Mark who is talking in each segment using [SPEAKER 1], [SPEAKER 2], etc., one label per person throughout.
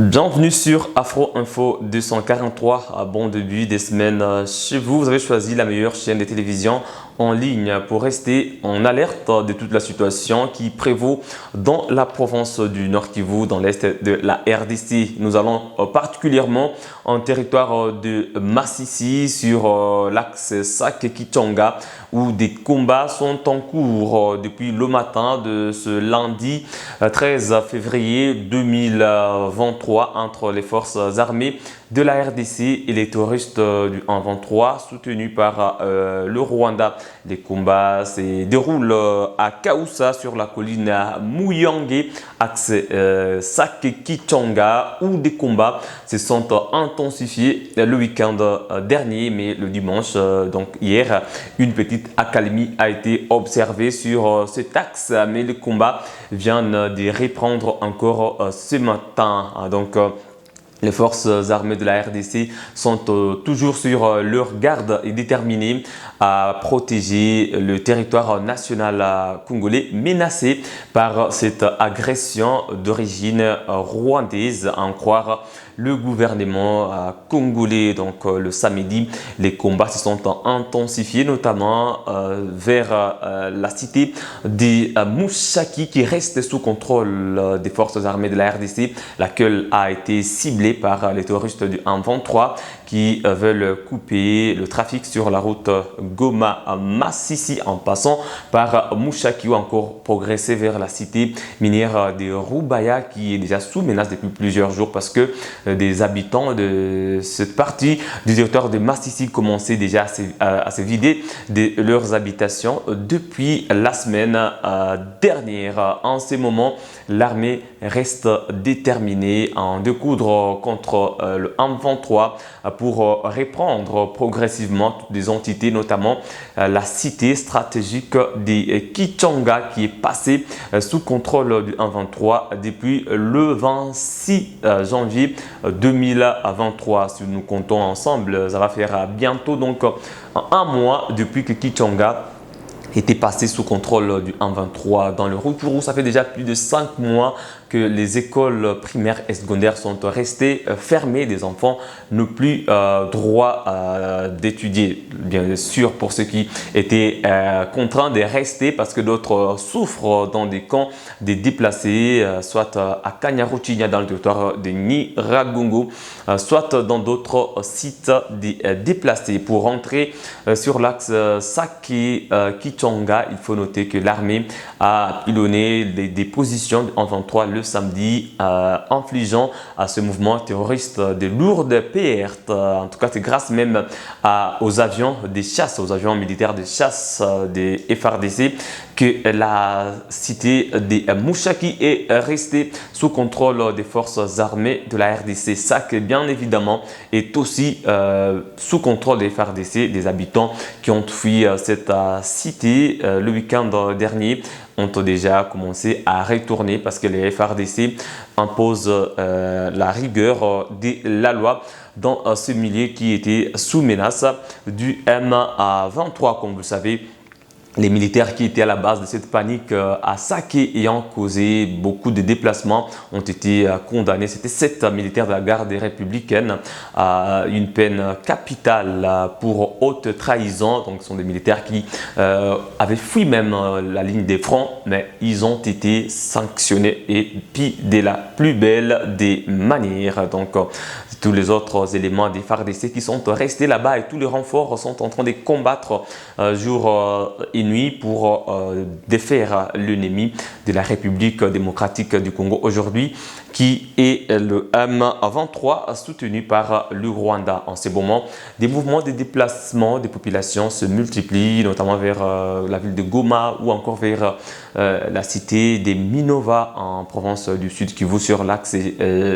[SPEAKER 1] Bienvenue sur Afro Info 243. Bon début des semaines chez vous. Vous avez choisi la meilleure chaîne de télévision en ligne pour rester en alerte de toute la situation qui prévaut dans la province du Nord Kivu, dans l'est de la RDC. Nous allons particulièrement en territoire de Masisi sur l'axe Sake-Kichanga où des combats sont en cours depuis le matin de ce lundi 13 février 2023 entre les forces armées de la RDC et les terroristes du 1-23 soutenus par le Rwanda. Les combats se déroulent à Kaoussa sur la colline Muyange, axe Sake-Kichanga, où des combats se sont intensifiés le week-end dernier, mais le dimanche, donc hier, une petite accalmie a été observée sur cet axe, mais le combat vient de reprendre encore ce matin. Donc, les forces armées de la RDC sont toujours sur leur garde et déterminées à protéger le territoire national congolais menacé par cette agression d'origine rwandaise, à en croire le gouvernement congolais. Donc le samedi, les combats se sont intensifiés, notamment vers la cité de Mushaki qui reste sous contrôle des forces armées de la RDC, laquelle a été ciblée par les terroristes du 1-23 qui veulent couper le trafic sur la route Goma-Masisi en passant par Mushaki ou encore progresser vers la cité minière de Rubaya qui est déjà sous menace depuis plusieurs jours parce que des habitants de cette partie du territoire de Masisi commençaient déjà à se vider de leurs habitations depuis la semaine dernière. En ce moment, l'armée reste déterminée à en découdre contre le M23 pour reprendre progressivement toutes les entités, notamment la cité stratégique de Kichanga qui est passée sous contrôle du M23 depuis le 26 janvier 2023. Si nous comptons ensemble, ça va faire bientôt donc un mois depuis que Kichanga était passé sous contrôle du 1-23 dans le Rutshuru. Ça fait déjà plus de 5 mois que les écoles primaires et secondaires sont restées fermées. Des enfants n'ont plus droit d'étudier. Bien sûr, pour ceux qui étaient contraints de rester parce que d'autres souffrent dans des camps des déplacés, soit à Kanyaruchinya dans le territoire de Nyiragongo, soit dans d'autres sites des déplacés. Pour rentrer sur l'axe Sake-Kichanga, il faut noter que l'armée a pilonné des positions en 23 le samedi, infligeant à ce mouvement terroriste de lourdes pertes. En tout cas, c'est grâce même aux avions de chasse, aux avions militaires de chasse des FARDC que la cité de Mushaki est restée sous contrôle des forces armées de la RDC. Sake, bien évidemment, est aussi sous contrôle des FARDC, des habitants qui ont fui cette cité le week-end dernier ont déjà commencé à retourner parce que les FARDC imposent la rigueur de la loi dans ce milieu qui était sous menace du M23. Comme vous le savez, les militaires qui étaient à la base de cette panique à Sake ayant causé beaucoup de déplacements ont été condamnés. C'était 7 militaires de la garde républicaine à une peine capitale pour haute trahison. Donc, ce sont des militaires qui avaient fui même la ligne des fronts, mais ils ont été sanctionnés et puis de la plus belle des manières. Donc, tous les autres éléments des FARDC qui sont restés là-bas et tous les renforts sont en train de combattre jour et nuit pour défaire l'ennemi de la République démocratique du Congo aujourd'hui qui est le M23 soutenu par le Rwanda. En ce moment, des mouvements de déplacement des populations se multiplient, notamment vers la ville de Goma ou encore vers la cité des Minova en province du Sud Kivu sur l'axe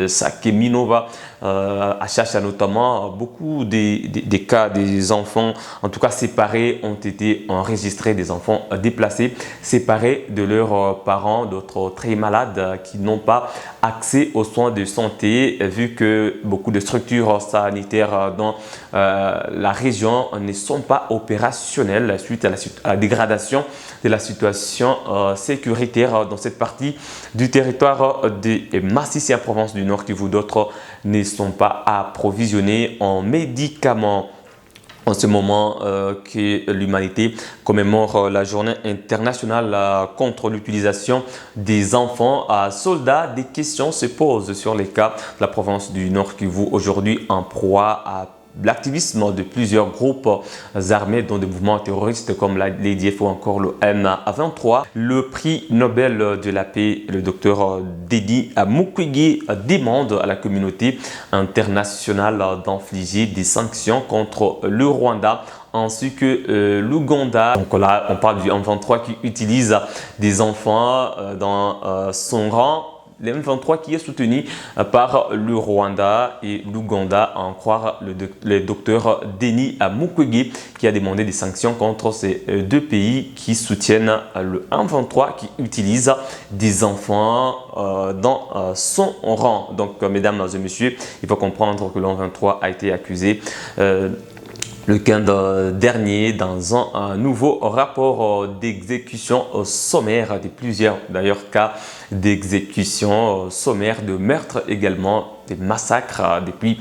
[SPEAKER 1] Sake-Minova. À Chacha notamment, beaucoup des cas des enfants, en tout cas séparés, ont été enregistrés des enfants déplacés, séparés de leurs parents, d'autres très malades qui n'ont pas accès aux soins de santé, vu que beaucoup de structures sanitaires dans la région ne sont pas opérationnelles suite à la dégradation de la situation sécuritaire dans cette partie du territoire de Massissi en province du Nord Kivu. D'autres ne sont pas approvisionnés en médicaments. En ce moment que l'humanité commémore la journée internationale contre l'utilisation des enfants à soldats, des questions se posent sur les cas de la province du Nord Kivu, aujourd'hui en proie à l'activisme de plusieurs groupes armés dont des mouvements terroristes comme l'ADF ou encore le M23. Le prix Nobel de la paix, le docteur Denis Mukwege, demande à la communauté internationale d'infliger des sanctions contre le Rwanda ainsi que l'Ouganda. Donc là, on parle du M23 qui utilise des enfants dans son rang. Le M23 qui est soutenu par le Rwanda et l'Ouganda, à en croire le docteur Denis Mukwege, qui a demandé des sanctions contre ces deux pays qui soutiennent le M23 qui utilise des enfants dans son rang. Donc, mesdames et messieurs, il faut comprendre que le M23 a été accusé le week-end dernier dans un nouveau rapport d'exécution sommaire, de plusieurs d'ailleurs cas d'exécution sommaire, de meurtre également, des massacres depuis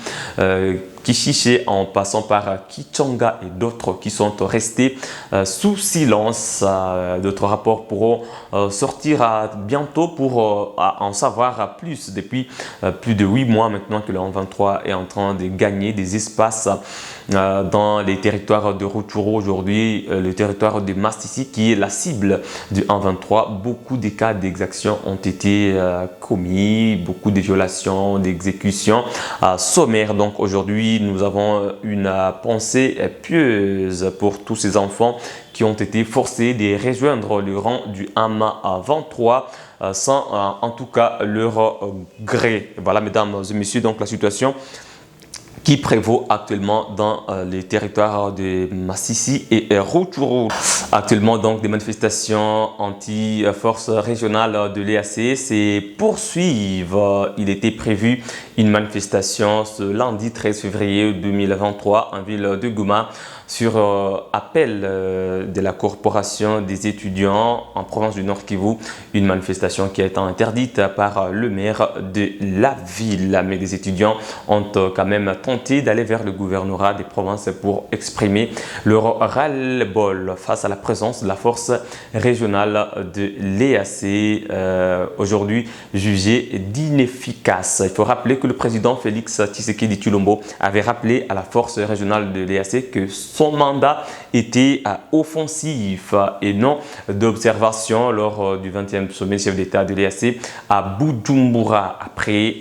[SPEAKER 1] Kishiché en passant par Kichanga et d'autres qui sont restés sous silence. D'autres rapports pourront sortir bientôt pour en savoir plus. Depuis plus de 8 mois maintenant que le M23 est en train de gagner des espaces dans les territoires de Rutshuru. Aujourd'hui, le territoire de Masisi qui est la cible du M23. Beaucoup de cas d'exaction ont été commis, beaucoup de violations, d'exécutions sommaires. Donc aujourd'hui, nous avons une pensée pieuse pour tous ces enfants qui ont été forcés de rejoindre le rang du M23 sans en tout cas leur gré. Voilà, mesdames et messieurs, donc la situation qui prévaut actuellement dans les territoires de Masisi et Rutshuru. Actuellement, donc, des manifestations anti-forces régionales de l'EAC se poursuivent. Il était prévu une manifestation ce lundi 13 février 2023 en ville de Goma sur appel de la corporation des étudiants en province du Nord Kivu, une manifestation qui a été interdite par le maire de la ville. Mais les étudiants ont quand même tenté d'aller vers le gouvernorat des provinces pour exprimer leur ras-le-bol face à la présence de la force régionale de l'EAC, aujourd'hui jugée d'inefficace. Il faut rappeler que le président Félix Tshisekedi Tshilombo avait rappelé à la force régionale de l'EAC que son mandat était offensif et non d'observation lors du 20e sommet chef d'État de l'EAC à Bujumbura. Après,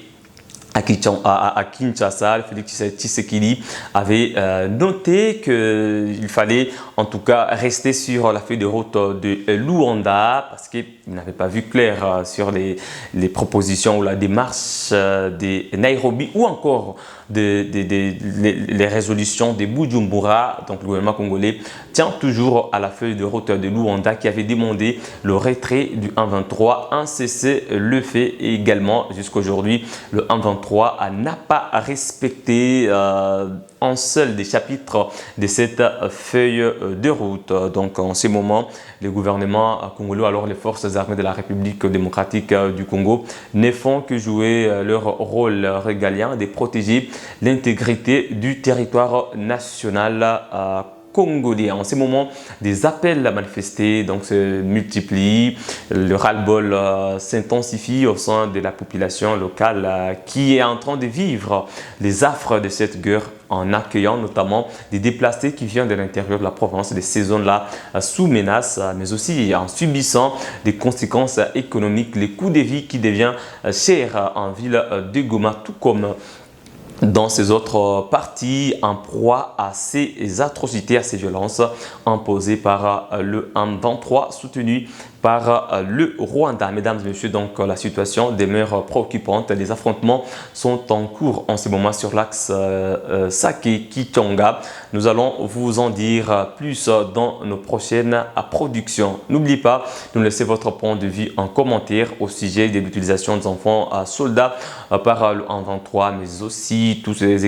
[SPEAKER 1] à Kinshasa, Félix Tshisekedi avait noté qu'il fallait en tout cas rester sur la feuille de route de Luanda parce qu'il n'avait pas vu clair sur les propositions ou la démarche de Nairobi ou encore les résolutions de Bujumbura. Donc le gouvernement congolais tient toujours à la feuille de route de Luanda qui avait demandé le retrait du M23, un cessez-le-feu et également jusqu'aujourd'hui le M23 n'a pas respecté un seul des chapitres de cette feuille de route. Donc en ce moment, le gouvernement congolais, alors les forces armées de la République démocratique du Congo, ne font que jouer leur rôle régalien de protéger l'intégrité du territoire national congolais. En ce moment, des appels à manifester donc, se multiplient. Le ras-le-bol s'intensifie au sein de la population locale qui est en train de vivre les affres de cette guerre en accueillant notamment des déplacés qui viennent de l'intérieur de la province, de ces zones-là sous menace, mais aussi en subissant des conséquences économiques, les coûts de vie qui deviennent chers en ville de Goma, tout comme dans ces autres parties en proie à ces atrocités, à ces violences imposées par le M23 soutenu par le Rwanda. Mesdames et messieurs, donc la situation demeure préoccupante. Les affrontements sont en cours en ce moment sur l'axe Sake-Kichanga. Nous allons vous en dire plus dans nos prochaines productions. N'oubliez pas de nous laisser votre point de vue en commentaire au sujet de l'utilisation des enfants soldats par le M23, mais aussi toutes ces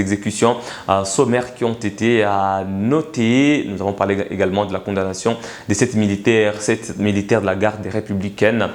[SPEAKER 1] exécutions sommaires qui ont été notées. Nous avons parlé également de la condamnation de cette militaire de la garde républicaine,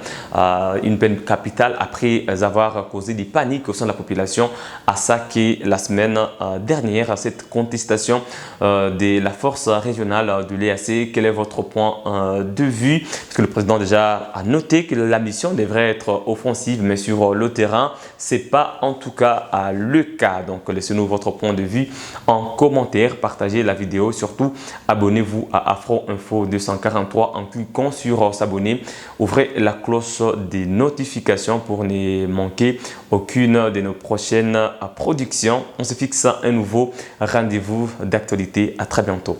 [SPEAKER 1] une peine capitale après avoir causé des paniques au sein de la population à Sake la semaine dernière. Cette contestation de la force régionale de l'EAC, quel est votre point de vue? Parce que le président déjà a noté que la mission devrait être offensive, mais sur le terrain, ce n'est pas en tout cas le cas. Donc laissez-nous votre point de vue en commentaire, partagez la vidéo, surtout abonnez-vous à Afro Info 243 en cliquant sur s'abonner, ouvrez la cloche des notifications pour ne manquer aucune de nos prochaines productions. On se fixe un nouveau rendez-vous d'actualité. À très bientôt.